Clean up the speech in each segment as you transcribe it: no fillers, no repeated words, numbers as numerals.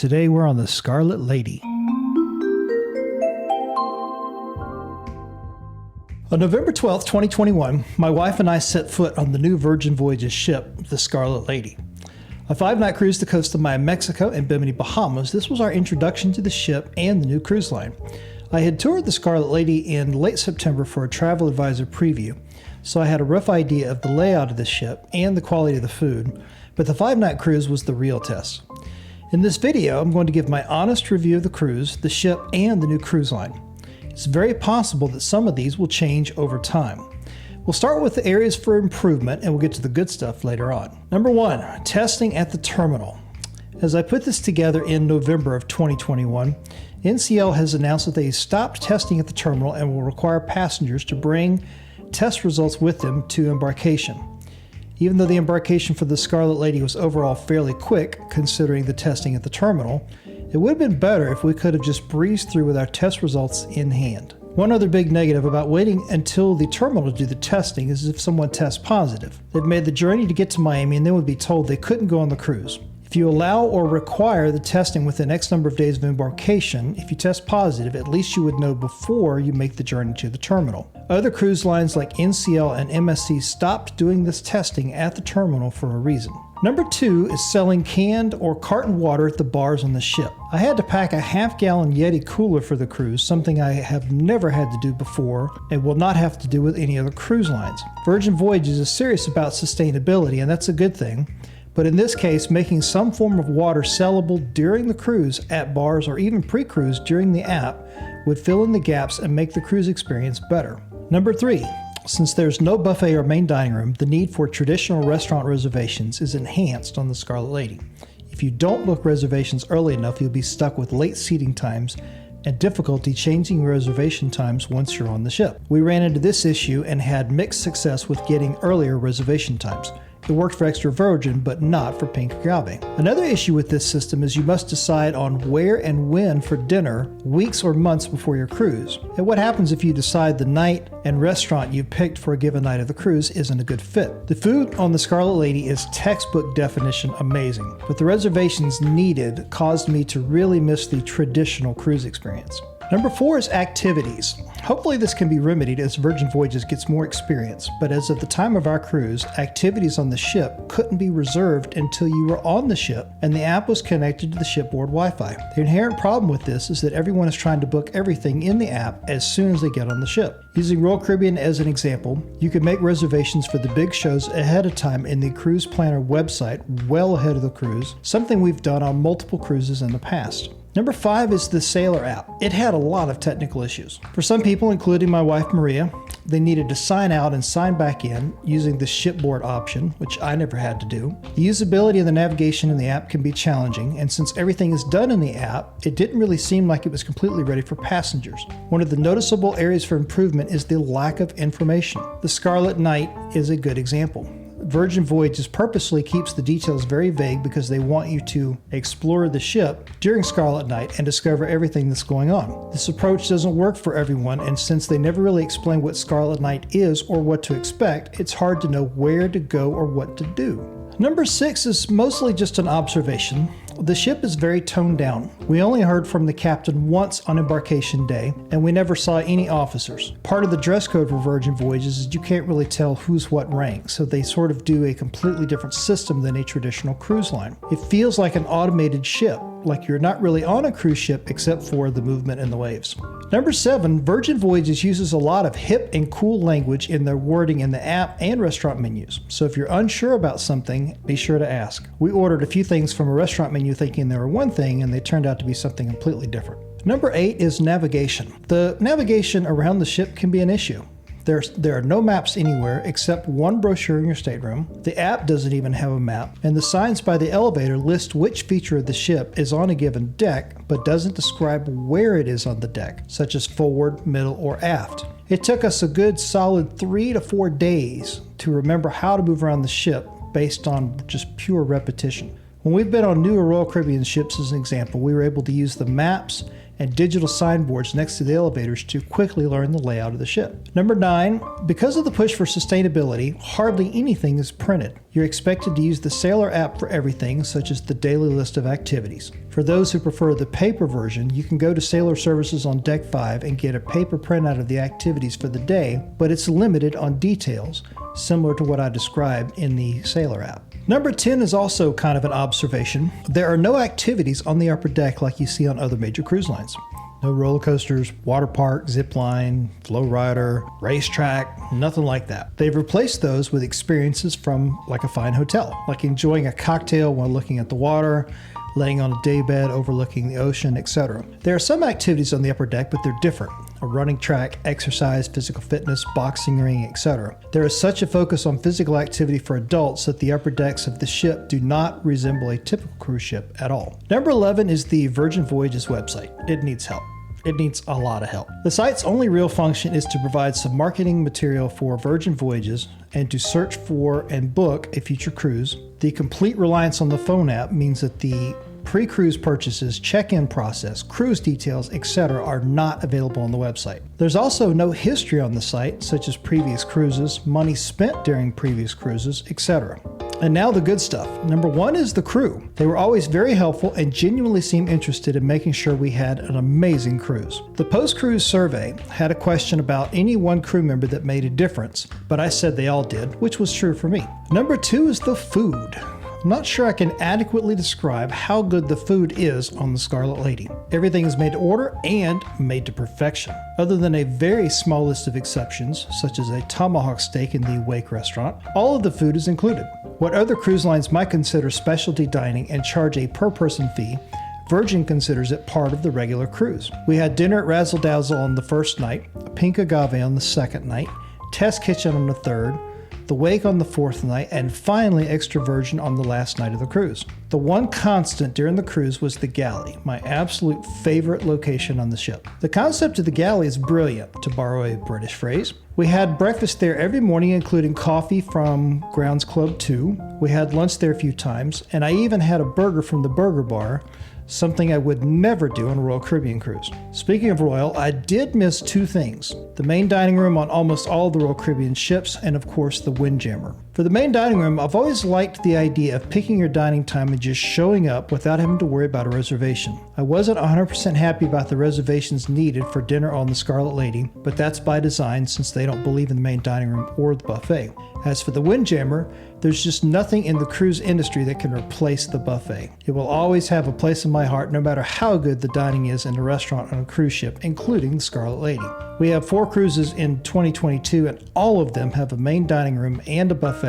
Today we're on the Scarlet Lady. On November 12, 2021, my wife and I set foot on the new Virgin Voyages ship, the Scarlet Lady. A 5-night cruise to Costa, Mexico, and Bimini, Bahamas, this was our introduction to the ship and the new cruise line. I had toured the Scarlet Lady in late September for a travel advisor preview, so I had a rough idea of the layout of the ship and the quality of the food, but the 5-night cruise was the real test. In this video, I'm going to give my honest review of the cruise, the ship, and the new cruise line. It's very possible that some of these will change over time. We'll start with the areas for improvement and we'll get to the good stuff later on. Number 1, testing at the terminal. As I put this together in November of 2021, NCL has announced that they stopped testing at the terminal and will require passengers to bring test results with them to embarkation. Even though the embarkation for the Scarlet Lady was overall fairly quick, considering the testing at the terminal, it would have been better if we could have just breezed through with our test results in hand. One other big negative about waiting until the terminal to do the testing is if someone tests positive. They've made the journey to get to Miami and then would be told they couldn't go on the cruise. If you allow or require the testing within X number of days of embarkation, if you test positive, at least you would know before you make the journey to the terminal. Other cruise lines like NCL and MSC stopped doing this testing at the terminal for a reason. Number 2 is selling canned or carton water at the bars on the ship. I had to pack a half-gallon Yeti cooler for the cruise, something I have never had to do before and will not have to do with any other cruise lines. Virgin Voyages is serious about sustainability, and that's a good thing. But in this case, making some form of water sellable during the cruise at bars or even pre-cruise during the app would fill in the gaps and make the cruise experience better. Number 3. Since there's no buffet or main dining room, the need for traditional restaurant reservations is enhanced on the Scarlet Lady. If you don't book reservations early enough, you'll be stuck with late seating times and difficulty changing reservation times once you're on the ship. We ran into this issue and had mixed success with getting earlier reservation times. It worked for Extra Virgin, but not for Pink Agave. Another issue with this system is you must decide on where and when for dinner weeks or months before your cruise. And what happens if you decide the night and restaurant you picked for a given night of the cruise isn't a good fit? The food on the Scarlet Lady is textbook definition amazing, but the reservations needed caused me to really miss the traditional cruise experience. Number 4 is activities. Hopefully this can be remedied as Virgin Voyages gets more experience, but as of the time of our cruise, activities on the ship couldn't be reserved until you were on the ship and the app was connected to the shipboard Wi-Fi. The inherent problem with this is that everyone is trying to book everything in the app as soon as they get on the ship. Using Royal Caribbean as an example, you can make reservations for the big shows ahead of time in the Cruise Planner website well ahead of the cruise, something we've done on multiple cruises in the past. Number 5 is the Sailor app. It had a lot of technical issues. For some people, including my wife Maria, they needed to sign out and sign back in using the shipboard option, which I never had to do. The usability of the navigation in the app can be challenging, and since everything is done in the app, it didn't really seem like it was completely ready for passengers. One of the noticeable areas for improvement is the lack of information. The Scarlet Night is a good example. Virgin Voyages purposely keeps the details very vague because they want you to explore the ship during Scarlet Night and discover everything that's going on. This approach doesn't work for everyone, and since they never really explain what Scarlet Night is or what to expect, it's hard to know where to go or what to do. Number 6 is mostly just an observation. The ship is very toned down. We only heard from the captain once on embarkation day, and we never saw any officers. Part of the dress code for Virgin Voyages is you can't really tell who's what rank, so they sort of do a completely different system than a traditional cruise line. It feels like an automated ship, like you're not really on a cruise ship except for the movement and the waves. Number 7, Virgin Voyages uses a lot of hip and cool language in their wording in the app and restaurant menus. So if you're unsure about something, be sure to ask. We ordered a few things from a restaurant menu thinking they were one thing and they turned out to be something completely different. Number 8 is navigation. The navigation around the ship can be an issue. There are no maps anywhere except one brochure in your stateroom. The app doesn't even have a map, and the signs by the elevator list which feature of the ship is on a given deck, but doesn't describe where it is on the deck, such as forward, middle, or aft. It took us a good solid 3 to 4 days to remember how to move around the ship based on just pure repetition. When we've been on newer Royal Caribbean ships as an example, we were able to use the maps and digital signboards next to the elevators to quickly learn the layout of the ship. Number 9, because of the push for sustainability, hardly anything is printed. You're expected to use the Sailor app for everything, such as the daily list of activities. For those who prefer the paper version, you can go to Sailor Services on Deck 5 and get a paper printout of the activities for the day, but it's limited on details, similar to what I described in the Sailor app. Number 10 is also kind of an observation. There are no activities on the upper deck like you see on other major cruise lines. No roller coasters, water park, zip line, flow rider, racetrack, nothing like that. They've replaced those with experiences from like a fine hotel, like enjoying a cocktail while looking at the water, laying on a daybed overlooking the ocean, etc. There are some activities on the upper deck, but they're different. A running track, exercise, physical fitness, boxing ring, etc. There is such a focus on physical activity for adults that the upper decks of the ship do not resemble a typical cruise ship at all. Number 11 is the Virgin Voyages website. It needs help. It needs a lot of help. The site's only real function is to provide some marketing material for Virgin Voyages and to search for and book a future cruise. The complete reliance on the phone app means that the pre-cruise purchases, check-in process, cruise details, etc. are not available on the website. There's also no history on the site, such as previous cruises, money spent during previous cruises, etc. And now the good stuff. Number 1 is the crew. They were always very helpful and genuinely seemed interested in making sure we had an amazing cruise. The post-cruise survey had a question about any one crew member that made a difference, but I said they all did, which was true for me. Number 2 is the food. I'm not sure I can adequately describe how good the food is on the Scarlet Lady. Everything is made to order and made to perfection. Other than a very small list of exceptions, such as a tomahawk steak in the Wake restaurant, all of the food is included. What other cruise lines might consider specialty dining and charge a per-person fee, Virgin considers it part of the regular cruise. We had dinner at Razzle Dazzle on the first night, a pink agave on the second night, test kitchen on the third, the Wake on the fourth night, and finally extra virgin on the last night of the cruise. The one constant during the cruise was the galley, my absolute favorite location on the ship. The concept of the galley is brilliant, to borrow a British phrase. We had breakfast there every morning, including coffee from Grounds Club 2. We had lunch there a few times, and I even had a burger from the burger bar, something I would never do on a Royal Caribbean cruise. Speaking of Royal, I did miss 2 things. The main dining room on almost all of the Royal Caribbean ships, and of course the Windjammer. For the main dining room, I've always liked the idea of picking your dining time and just showing up without having to worry about a reservation. I wasn't 100% happy about the reservations needed for dinner on the Scarlet Lady, but that's by design since they don't believe in the main dining room or the buffet. As for the Windjammer, there's just nothing in the cruise industry that can replace the buffet. It will always have a place in my heart no matter how good the dining is in a restaurant on a cruise ship, including the Scarlet Lady. We have 4 cruises in 2022 and all of them have a main dining room and a buffet.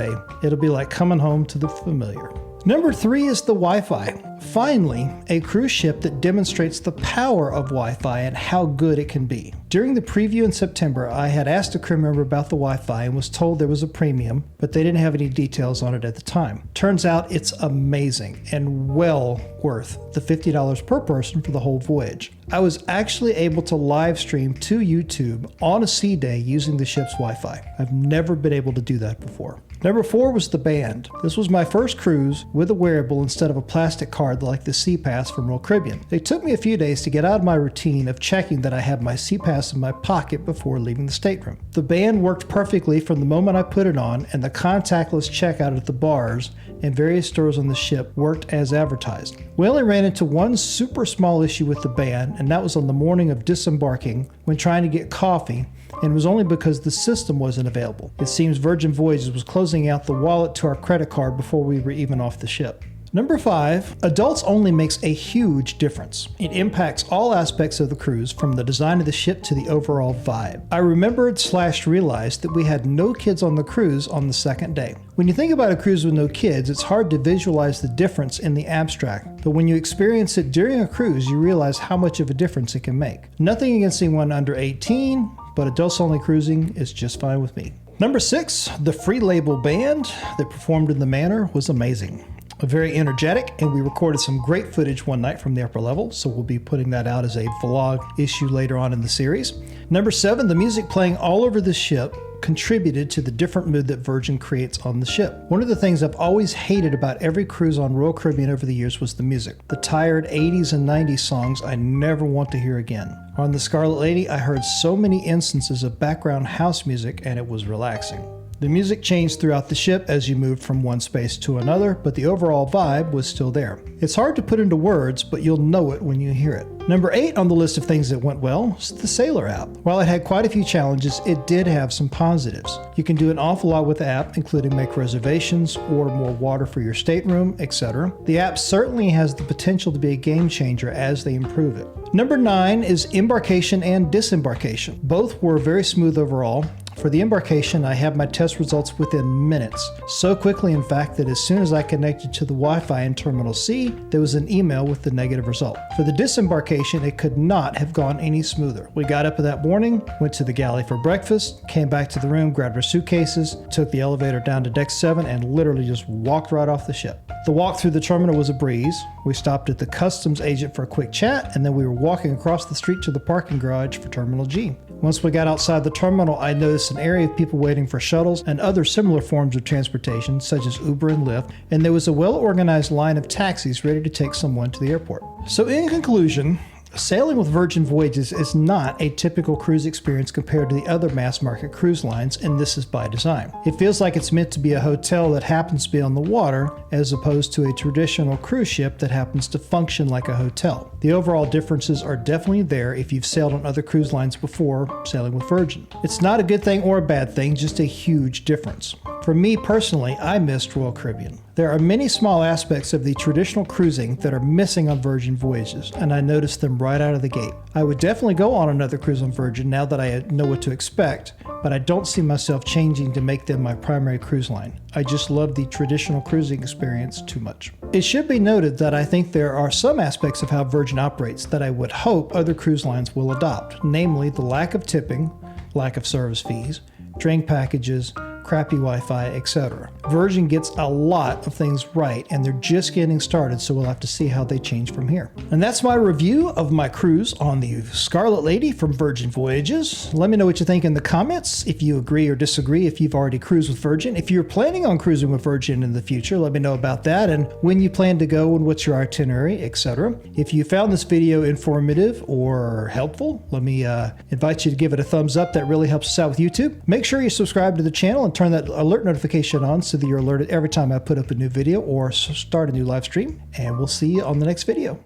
It'll be like coming home to the familiar. Number 3 is the Wi-Fi. Finally, a cruise ship that demonstrates the power of Wi-Fi and how good it can be. During the preview in September, I had asked a crew member about the Wi-Fi and was told there was a premium, but they didn't have any details on it at the time. Turns out it's amazing and well worth the $50 per person for the whole voyage. I was actually able to live stream to YouTube on a sea day using the ship's Wi-Fi. I've never been able to do that before. Number 4 was the band. This was my first cruise with a wearable instead of a plastic card like the Sea Pass from Royal Caribbean. It took me a few days to get out of my routine of checking that I had my Sea Pass in my pocket before leaving the stateroom. The band worked perfectly from the moment I put it on, and the contactless checkout at the bars and various stores on the ship worked as advertised. We only ran into one super small issue with the band, and that was on the morning of disembarking when trying to get coffee, and it was only because the system wasn't available. It seems Virgin Voyages was closing out the wallet to our credit card before we were even off the ship. Number 5, adults only makes a huge difference. It impacts all aspects of the cruise, from the design of the ship to the overall vibe. I remembered/realized that we had no kids on the cruise on the second day. When you think about a cruise with no kids, it's hard to visualize the difference in the abstract, but when you experience it during a cruise, you realize how much of a difference it can make. Nothing against anyone under 18, but adults only cruising is just fine with me. Number 6, the free label band that performed in the Manor was amazing. Very energetic, and we recorded some great footage one night from the upper level, so we'll be putting that out as a vlog issue later on in the series. Number 7, the music playing all over the ship contributed to the different mood that Virgin creates on the ship. One of the things I've always hated about every cruise on Royal Caribbean over the years was the music. The tired 80s and 90s songs I never want to hear again. On the Scarlet Lady, I heard so many instances of background house music, and it was relaxing. The music changed throughout the ship as you moved from one space to another, but the overall vibe was still there. It's hard to put into words, but you'll know it when you hear it. Number 8 on the list of things that went well is the Sailor app. While it had quite a few challenges, it did have some positives. You can do an awful lot with the app, including make reservations, order more water for your stateroom, etc. The app certainly has the potential to be a game changer as they improve it. Number 9 is Embarkation and Disembarkation. Both were very smooth overall. For the Embarkation, I have my test results within minutes. So quickly, in fact, that as soon as I connected to the Wi-Fi in Terminal C, there was an email with the negative result. For the Disembarkation, it could not have gone any smoother. We got up that morning, went to the galley for breakfast, came back to the room, grabbed our suitcases, took the elevator down to deck 7, and literally just walked right off the ship. The walk through the terminal was a breeze. We stopped at the customs agent for a quick chat, and then we were walking across the street to the parking garage for Terminal G. Once we got outside the terminal, I noticed an area of people waiting for shuttles and other similar forms of transportation, such as Uber and Lyft, and there was a well-organized line of taxis ready to take someone to the airport. So in conclusion, sailing with Virgin Voyages is not a typical cruise experience compared to the other mass-market cruise lines, and this is by design. It feels like it's meant to be a hotel that happens to be on the water, as opposed to a traditional cruise ship that happens to function like a hotel. The overall differences are definitely there if you've sailed on other cruise lines before sailing with Virgin. It's not a good thing or a bad thing, just a huge difference. For me personally, I missed Royal Caribbean. There are many small aspects of the traditional cruising that are missing on Virgin Voyages, and I noticed them right out of the gate. I would definitely go on another cruise on Virgin now that I know what to expect, but I don't see myself changing to make them my primary cruise line. I just love the traditional cruising experience too much. It should be noted that I think there are some aspects of how Virgin operates that I would hope other cruise lines will adopt, namely the lack of tipping, lack of service fees, drink packages, crappy Wi-Fi, etc. Virgin gets a lot of things right, and they're just getting started, so we'll have to see how they change from here. And that's my review of my cruise on the Scarlet Lady from Virgin Voyages. Let me know what you think in the comments, if you agree or disagree, if you've already cruised with Virgin. If you're planning on cruising with Virgin in the future, let me know about that, and when you plan to go and what's your itinerary, etc. If you found this video informative or helpful, let me invite you to give it a thumbs up. That really helps us out with YouTube. Make sure you subscribe to the channel and turn that alert notification on so that you're alerted every time I put up a new video or start a new live stream. And we'll see you on the next video.